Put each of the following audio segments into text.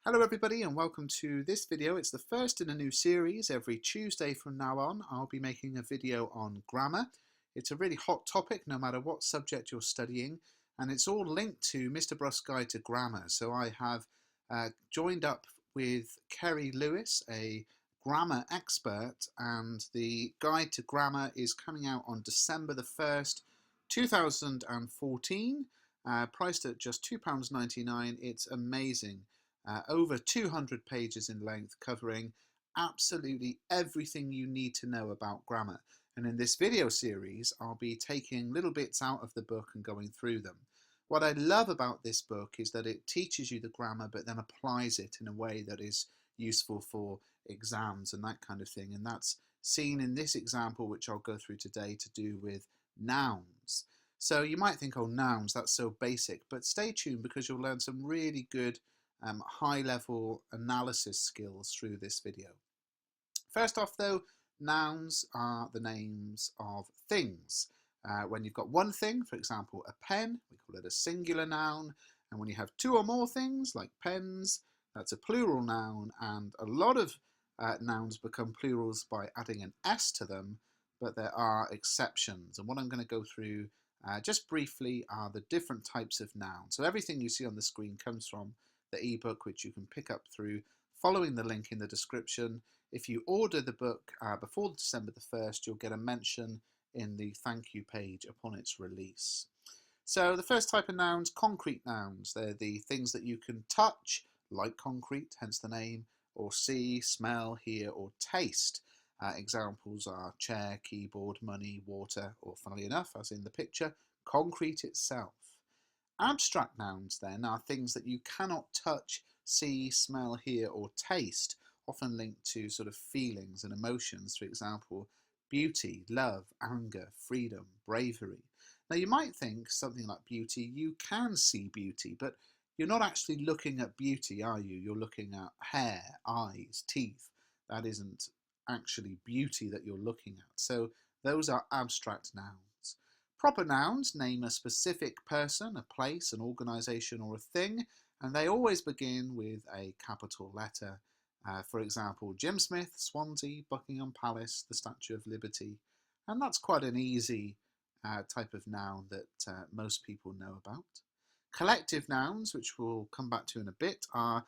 Hello everybody and welcome to this video. It's the first in a new series. Every Tuesday from now on I'll be making a video on grammar. It's a really hot topic no matter what subject you're studying, and it's all linked to Mr. Bruff's Guide to Grammar. So I have joined up with Kerry Lewis, a grammar expert, and the Guide to Grammar is coming out on December the 1st, 2014, priced at just £2.99. It's amazing. Over 200 pages in length, covering absolutely everything you need to know about grammar. And in this video series, I'll be taking little bits out of the book and going through them. What I love about this book is that it teaches you the grammar, but then applies it in a way that is useful for exams and that kind of thing. And that's seen in this example, which I'll go through today, to do with nouns. So you might think, oh, nouns, that's so basic, but stay tuned because you'll learn some really good high-level analysis skills through this video. First off though, nouns are the names of things. When you've got one thing, for example a pen, we call it a singular noun, and when you have two or more things like pens, that's a plural noun, and a lot of nouns become plurals by adding an S to them, but there are exceptions, and what I'm going to go through just briefly are the different types of nouns. So everything you see on the screen comes from the ebook, which you can pick up through following the link in the description. If you order the book before December the 1st, you'll get a mention in the thank you page upon its release. So the first type of nouns, concrete nouns. They're the things that you can touch, like concrete, hence the name, or see, smell, hear, or taste. Examples are chair, keyboard, money, water, or funnily enough, as in the picture, concrete itself. Abstract nouns then are things that you cannot touch, see, smell, hear, or taste, often linked to sort of feelings and emotions. For example, beauty, love, anger, freedom, bravery. Now you might think something like beauty, you can see beauty, but you're not actually looking at beauty, are you? You're looking at hair, eyes, teeth. That isn't actually beauty that you're looking at. So those are abstract nouns. Proper nouns name a specific person, a place, an organisation, or a thing, and they always begin with a capital letter. For example, Jim Smith, Swansea, Buckingham Palace, the Statue of Liberty. And that's quite an easy type of noun that most people know about. Collective nouns, which we'll come back to in a bit, are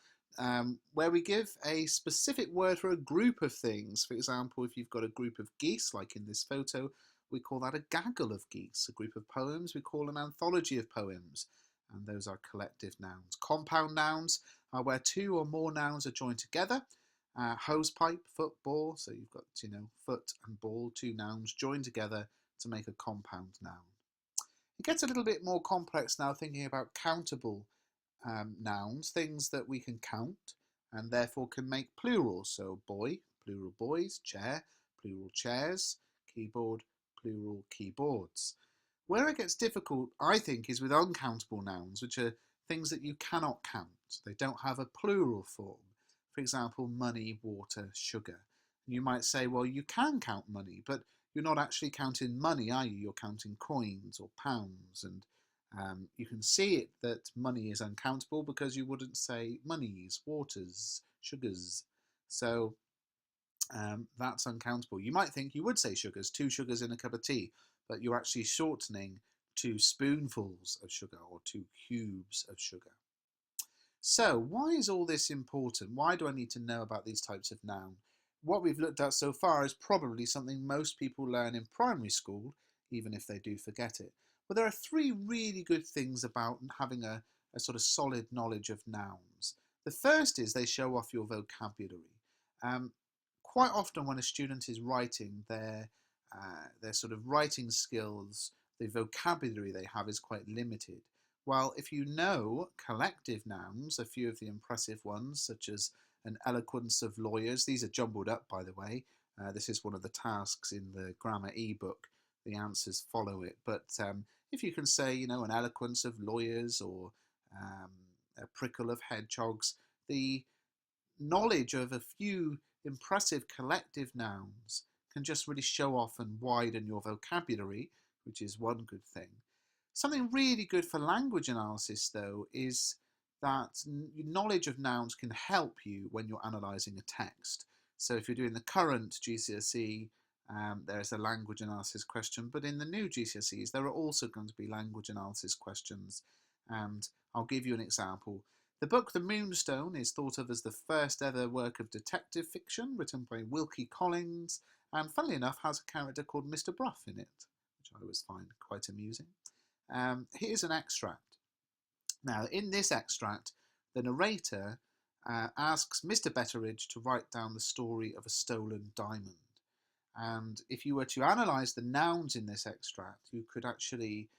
where we give a specific word for a group of things. For example, if you've got a group of geese, like in this photo, we call that a gaggle of geese. A group of poems we call an anthology of poems, and those are collective nouns. Compound nouns are where two or more nouns are joined together. Hosepipe, football, so you've got, foot and ball, two nouns joined together to make a compound noun. It gets a little bit more complex now thinking about countable nouns, things that we can count and therefore can make plurals. So boy, plural boys, chair, plural chairs, keyboard, plural keyboards. Where it gets difficult, I think, is with uncountable nouns, which are things that you cannot count. They don't have a plural form. For example, money, water, sugar. You might say, well, you can count money, but you're not actually counting money, are you? You're counting coins or pounds, and you can see it that money is uncountable because you wouldn't say monies, waters, sugars. So that's uncountable. You might think you would say sugars, 2 sugars in a cup of tea, but you're actually shortening 2 spoonfuls of sugar or 2 cubes of sugar. So why is all this important? Why do I need to know about these types of noun? What we've looked at so far is probably something most people learn in primary school, even if they do forget it. But there are 3 really good things about having a sort of solid knowledge of nouns. The first is they show off your vocabulary. Quite often when a student is writing, their sort of writing skills, the vocabulary they have is quite limited. While if you know collective nouns, a few of the impressive ones, such as an eloquence of lawyers, these are jumbled up by the way, this is one of the tasks in the grammar ebook, the answers follow it, but if you can say, an eloquence of lawyers or a prickle of hedgehogs, the knowledge of a few impressive collective nouns can just really show off and widen your vocabulary, which is one good thing. Something really good for language analysis though is that knowledge of nouns can help you when you're analysing a text. So if you're doing the current GCSE, there's a language analysis question, but in the new GCSEs, there are also going to be language analysis questions. And I'll give you an example. The book The Moonstone is thought of as the first ever work of detective fiction written by Wilkie Collins, and funnily enough has a character called Mr. Bruff in it, which I always find quite amusing. Here's an extract. Now, in this extract, the narrator asks Mr. Betteridge to write down the story of a stolen diamond. And if you were to analyse the nouns in this extract, you could actually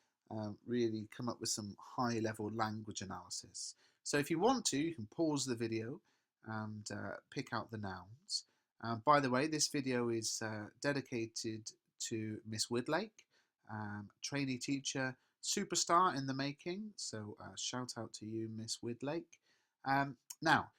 really come up with some high-level language analysis. So if you want to, you can pause the video and pick out the nouns. By the way, this video is dedicated to Miss Woodlake, trainee teacher, superstar in the making. So shout out to you, Miss Woodlake. Now,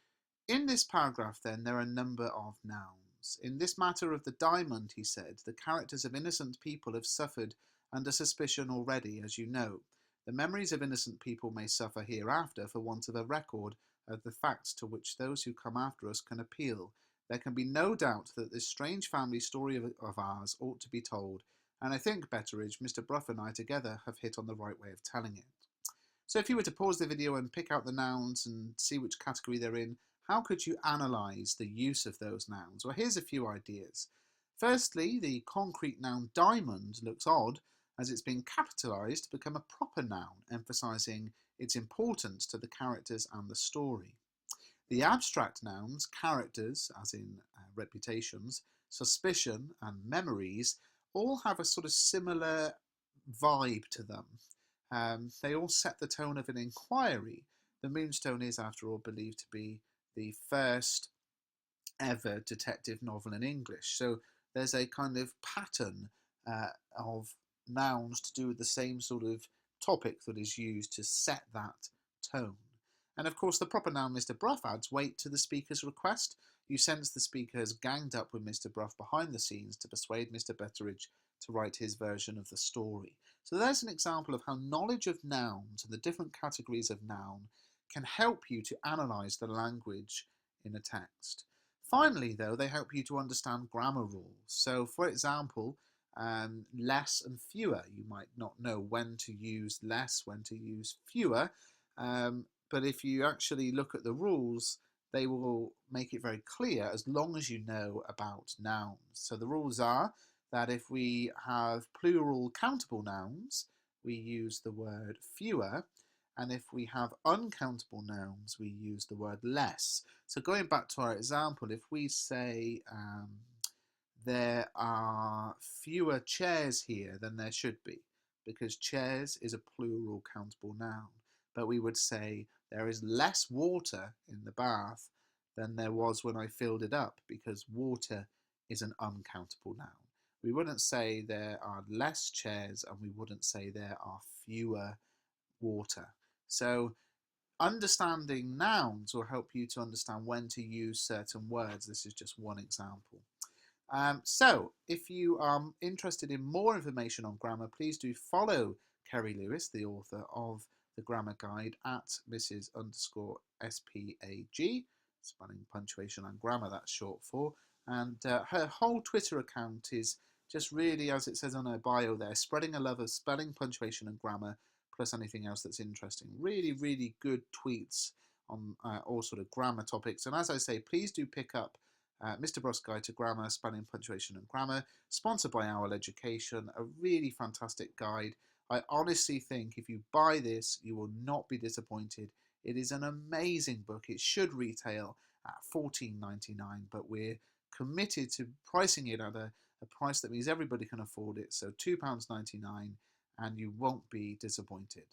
in this paragraph then, there are a number of nouns. In this matter of the diamond, he said, the characters of innocent people have suffered under suspicion already, as you know. The memories of innocent people may suffer hereafter for want of a record of the facts to which those who come after us can appeal. There can be no doubt that this strange family story of ours ought to be told, and I think, Betteridge, Mr. Bruff and I together have hit on the right way of telling it. So if you were to pause the video and pick out the nouns and see which category they're in, how could you analyse the use of those nouns? Well, here's a few ideas. Firstly, the concrete noun diamond looks odd, as it's been capitalised to become a proper noun, emphasising its importance to the characters and the story. The abstract nouns, characters, as in reputations, suspicion and memories, all have a sort of similar vibe to them. They all set the tone of an inquiry. The Moonstone is, after all, believed to be the first ever detective novel in English. So there's a kind of pattern of nouns to do with the same sort of topic that is used to set that tone. And of course, the proper noun Mr. Bruff adds weight to the speaker's request. You sense the speaker has ganged up with Mr. Bruff behind the scenes to persuade Mr. Betteridge to write his version of the story. So there's an example of how knowledge of nouns and the different categories of noun can help you to analyse the language in a text. Finally, though, they help you to understand grammar rules. So, for example, less and fewer. You might not know when to use less, when to use fewer, but if you actually look at the rules, they will make it very clear as long as you know about nouns. So the rules are that if we have plural countable nouns, we use the word fewer, and if we have uncountable nouns, we use the word less. So going back to our example, if we say there are fewer chairs here than there should be, because chairs is a plural countable noun. But we would say there is less water in the bath than there was when I filled it up, because water is an uncountable noun. We wouldn't say there are less chairs, and we wouldn't say there are fewer water. So understanding nouns will help you to understand when to use certain words. This is just one example. So, if you are interested in more information on grammar, please do follow Kerry Lewis, the author of the Grammar Guide, at Mrs_SPAG, spelling, punctuation and grammar, that's short for. And her whole Twitter account is just really, as it says on her bio there, spreading a love of spelling, punctuation and grammar, plus anything else that's interesting. Really, really good tweets on all sort of grammar topics. And as I say, please do pick up Mr. Bruff's Guide to Grammar, Spelling, Punctuation and Grammar, sponsored by Owl Education, a really fantastic guide. I honestly think if you buy this, you will not be disappointed. It is an amazing book. It should retail at $14.99, but we're committed to pricing it at a price that means everybody can afford it, so £2.99, and you won't be disappointed.